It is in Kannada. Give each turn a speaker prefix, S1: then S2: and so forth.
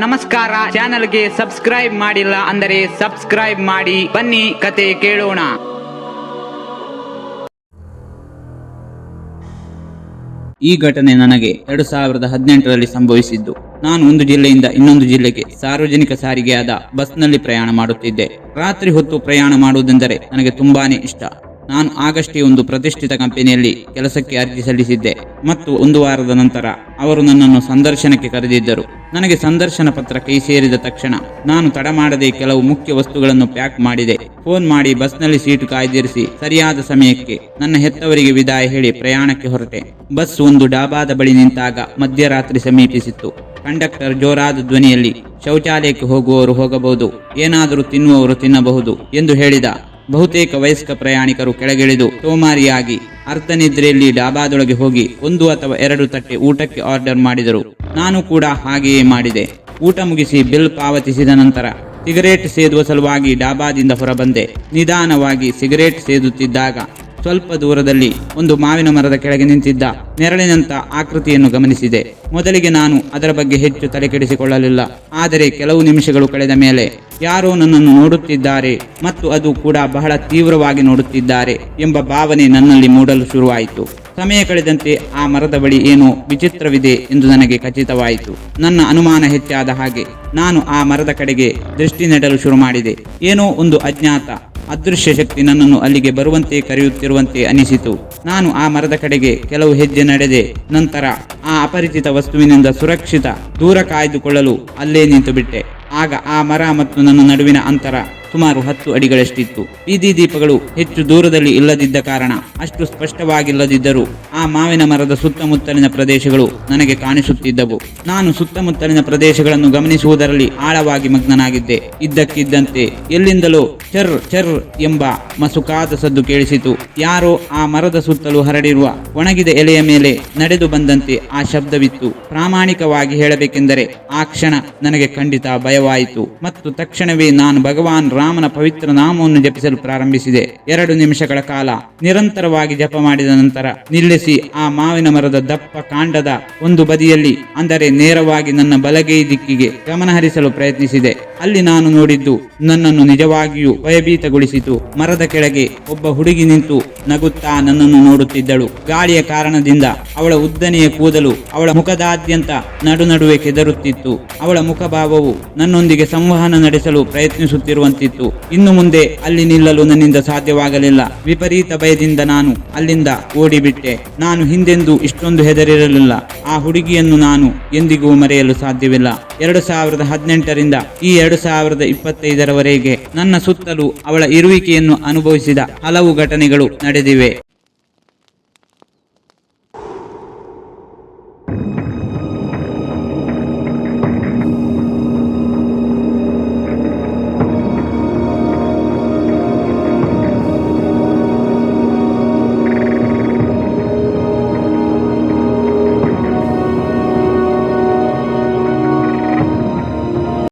S1: ನಮಸ್ಕಾರ. ಚಾನೆಲ್ಗೆ ಸಬ್ಸ್ಕ್ರೈಬ್ ಮಾಡಿಲ್ಲ ಅಂದರೆ ಸಬ್ಸ್ಕ್ರೈಬ್ ಮಾಡಿ. ಬನ್ನಿ ಕತೆ ಕೇಳೋಣ. ಈ ಘಟನೆ ನನಗೆ 2018ರಲ್ಲಿ ಸಂಭವಿಸಿದ್ದು. ನಾನು ಒಂದು ಜಿಲ್ಲೆಯಿಂದ ಇನ್ನೊಂದು ಜಿಲ್ಲೆಗೆ ಸಾರ್ವಜನಿಕ ಸಾರಿಗೆಯಾದ ಬಸ್ನಲ್ಲಿ ಪ್ರಯಾಣ ಮಾಡುತ್ತಿದ್ದೆ. ರಾತ್ರಿ ಹೊತ್ತು ಪ್ರಯಾಣ ಮಾಡುವುದೆಂದರೆ ನನಗೆ ತುಂಬಾನೇ ಇಷ್ಟ. ನಾನು ಆಗಷ್ಟೇ ಒಂದು ಪ್ರತಿಷ್ಠಿತ ಕಂಪನಿಯಲ್ಲಿ ಕೆಲಸಕ್ಕೆ ಅರ್ಜಿ ಸಲ್ಲಿಸಿದ್ದೆ ಮತ್ತು ಒಂದು ವಾರದ ನಂತರ ಅವರು ನನ್ನನ್ನು ಸಂದರ್ಶನಕ್ಕೆ ಕರೆದಿದ್ದರು. ನನಗೆ ಸಂದರ್ಶನ ಪತ್ರ ಕೈ ಸೇರಿದ ತಕ್ಷಣ ನಾನು ತಡ ಮಾಡದೆ ಕೆಲವು ಮುಖ್ಯ ವಸ್ತುಗಳನ್ನು ಪ್ಯಾಕ್ ಮಾಡಿದೆ. ಫೋನ್ ಮಾಡಿ ಬಸ್ನಲ್ಲಿ ಸೀಟು ಕಾಯ್ದಿರಿಸಿ ಸರಿಯಾದ ಸಮಯಕ್ಕೆ ನನ್ನ ಹೆತ್ತವರಿಗೆ ವಿದಾಯ ಹೇಳಿ ಪ್ರಯಾಣಕ್ಕೆ ಹೊರಟೆ. ಬಸ್ ಒಂದು ಡಾಬಾದ ಬಳಿ ನಿಂತಾಗ ಮಧ್ಯರಾತ್ರಿ ಸಮೀಪಿಸಿತ್ತು. ಕಂಡಕ್ಟರ್ ಜೋರಾದ ಧ್ವನಿಯಲ್ಲಿ ಶೌಚಾಲಯಕ್ಕೆ ಹೋಗುವವರು ಹೋಗಬಹುದು, ಏನಾದರೂ ತಿನ್ನುವವರು ತಿನ್ನಬಹುದು ಎಂದು ಹೇಳಿದ. ಬಹುತೇಕ ವಯಸ್ಕ ಪ್ರಯಾಣಿಕರು ಕೆಳಗಿಳಿದು ಸೋಮಾರಿಯಾಗಿ ಅರ್ಧ ನಿದ್ರೆಯಲ್ಲಿ ಡಾಬಾದೊಳಗೆ ಹೋಗಿ 1 ಅಥವಾ 2 ತಟ್ಟೆ ಊಟಕ್ಕೆ ಆರ್ಡರ್ ಮಾಡಿದರು. ನಾನು ಕೂಡ ಹಾಗೆಯೇ ಮಾಡಿದೆ. ಊಟ ಮುಗಿಸಿ ಬಿಲ್ ಪಾವತಿಸಿದ ನಂತರ ಸಿಗರೇಟ್ ಸೇದುವ ಸಲುವಾಗಿ ಡಾಬಾದಿಂದ ಹೊರಬಂದೆ. ನಿಧಾನವಾಗಿ ಸಿಗರೇಟ್ ಸೇದುತ್ತಿದ್ದಾಗ ಸ್ವಲ್ಪ ದೂರದಲ್ಲಿ ಒಂದು ಮಾವಿನ ಮರದ ಕೆಳಗೆ ನಿಂತಿದ್ದ ನೆರಳಿನಂತ ಆಕೃತಿಯನ್ನು ಗಮನಿಸಿದೆ. ಮೊದಲಿಗೆ ನಾನು ಅದರ ಬಗ್ಗೆ ಹೆಚ್ಚು ತಲೆಕೆಡಿಸಿಕೊಳ್ಳಲಿಲ್ಲ. ಆದರೆ ಕೆಲವು ನಿಮಿಷಗಳು ಕಳೆದ ಮೇಲೆ ಯಾರೋ ನನ್ನನ್ನು ನೋಡುತ್ತಿದ್ದಾರೆ ಮತ್ತು ಅದು ಕೂಡ ಬಹಳ ತೀವ್ರವಾಗಿ ನೋಡುತ್ತಿದ್ದಾರೆ ಎಂಬ ಭಾವನೆ ನನ್ನಲ್ಲಿ ಮೂಡಲು ಶುರುವಾಯಿತು. ಸಮಯ ಕಳೆದಂತೆ ಆ ಮರದ ಬಳಿ ಏನೋ ವಿಚಿತ್ರವಿದೆ ಎಂದು ನನಗೆ ಖಚಿತವಾಯಿತು. ನನ್ನ ಅನುಮಾನ ಹೆಚ್ಚಾದ ಹಾಗೆ ನಾನು ಆ ಮರದ ಕಡೆಗೆ ದೃಷ್ಟಿ ನೆಡಲು ಶುರು ಮಾಡಿದೆ. ಏನೋ ಒಂದು ಅಜ್ಞಾತ ಅದೃಶ್ಯ ಶಕ್ತಿ ನನ್ನನ್ನು ಅಲ್ಲಿಗೆ ಬರುವಂತೆ ಕರೆಯುತ್ತಿರುವಂತೆ ಅನಿಸಿತು. ನಾನು ಆ ಮರದ ಕಡೆಗೆ ಕೆಲವು ಹೆಜ್ಜೆ ನಡೆದೆ. ನಂತರ ಆ ಅಪರಿಚಿತ ವಸ್ತುವಿನಿಂದ ಸುರಕ್ಷಿತ ದೂರ ಕಾಯ್ದುಕೊಳ್ಳಲು ಅಲ್ಲೇ ನಿಂತು ಬಿಟ್ಟೆ. ಆಗ ಆ ಮರ ಮತ್ತು ನನ್ನ ನಡುವಿನ ಅಂತರ ಸುಮಾರು 10 ಅಡಿಗಳಷ್ಟಿತ್ತು. ಬೀದಿ ದೀಪಗಳು ಹೆಚ್ಚು ದೂರದಲ್ಲಿ ಇಲ್ಲದಿದ್ದ ಕಾರಣ ಅಷ್ಟು ಸ್ಪಷ್ಟವಾಗಿಲ್ಲದಿದ್ದರೂ ಆ ಮಾವಿನ ಮರದ ಸುತ್ತಮುತ್ತಲಿನ ಪ್ರದೇಶಗಳು ನನಗೆ ಕಾಣಿಸುತ್ತಿದ್ದವು. ನಾನು ಸುತ್ತಮುತ್ತಲಿನ ಪ್ರದೇಶಗಳನ್ನು ಗಮನಿಸುವುದರಲ್ಲಿ ಆಳವಾಗಿ ಮಗ್ನನಾಗಿದ್ದೆ. ಇದ್ದಕ್ಕಿದ್ದಂತೆ ಎಲ್ಲಿಂದಲೋ ಚರ್ ಚರ್ ಎಂಬ ಮಸುಕಾದ ಸದ್ದು ಕೇಳಿಸಿತು. ಯಾರೋ ಆ ಮರದ ಸುತ್ತಲೂ ಹರಡಿರುವ ಒಣಗಿದ ಎಲೆಯ ಮೇಲೆ ನಡೆದು ಬಂದಂತೆ ಆ ಶಬ್ದವಿತ್ತು. ಪ್ರಾಮಾಣಿಕವಾಗಿ ಹೇಳಬೇಕೆಂದರೆ ಆ ಕ್ಷಣ ನನಗೆ ಖಂಡಿತ ಭಯವಾಯಿತು ಮತ್ತು ತಕ್ಷಣವೇ ನಾನು ಭಗವಾನ್ ರಾಮನ ಪವಿತ್ರ ನಾಮವನ್ನು ಜಪಿಸಲು ಪ್ರಾರಂಭಿಸಿದೆ. 2 ನಿಮಿಷಗಳ ಕಾಲ ನಿರಂತರವಾಗಿ ಜಪ ಮಾಡಿದ ನಂತರ ನಿಲ್ಲಿಸಿ ಆ ಮಾವಿನ ಮರದ ದಪ್ಪ ಕಾಂಡದ ಒಂದು ಬದಿಯಲ್ಲಿ, ಅಂದರೆ ನೇರವಾಗಿ ನನ್ನ ಬಲಗೈ ದಿಕ್ಕಿಗೆ ಗಮನಹರಿಸಲು ಪ್ರಯತ್ನಿಸಿದೆ. ಅಲ್ಲಿ ನಾನು ನೋಡಿದ್ದು ನನ್ನನ್ನು ನಿಜವಾಗಿಯೂ ಭಯಭೀತಗೊಳಿಸಿತು. ಮರದ ಕೆಳಗೆ ಒಬ್ಬ ಹುಡುಗಿ ನಿಂತು ನಗುತ್ತಾ ನನ್ನನ್ನು ನೋಡುತ್ತಿದ್ದಳು. ಗಾಳಿಯ ಕಾರಣದಿಂದ ಅವಳ ಉದ್ದನೆಯ ಕೂದಲು ಅವಳ ಮುಖದಾದ್ಯಂತ ನಡುವೆ ಕೆದರುತ್ತಿತ್ತು. ಅವಳ ಮುಖಭಾವವು ನನ್ನೊಂದಿಗೆ ಸಂವಹನ ನಡೆಸಲು ಪ್ರಯತ್ನಿಸುತ್ತಿರುವಂತಿತ್ತು. ಇನ್ನು ಮುಂದೆ ಅಲ್ಲಿ ನಿಲ್ಲಲು ನನ್ನಿಂದ ಸಾಧ್ಯವಾಗಲಿಲ್ಲ. ವಿಪರೀತ ಭಯದಿಂದ ನಾನು ಅಲ್ಲಿಂದ ಓಡಿಬಿಟ್ಟೆ. ನಾನು ಹಿಂದೆಂದೂ ಇಷ್ಟೊಂದು ಹೆದರಿರಲಿಲ್ಲ. ಆ ಹುಡುಗಿಯನ್ನು ನಾನು ಎಂದಿಗೂ ಮರೆಯಲು ಸಾಧ್ಯವಿಲ್ಲ. 2018ರಿಂದ ಈ 2025ರವರೆಗೆ ನನ್ನ ಸುತ್ತಲೂ ಅವಳ ಇರುವಿಕೆಯನ್ನು ಅನುಭವಿಸಿದ ಹಲವು ಘಟನೆಗಳು ನಡೆದಿವೆ.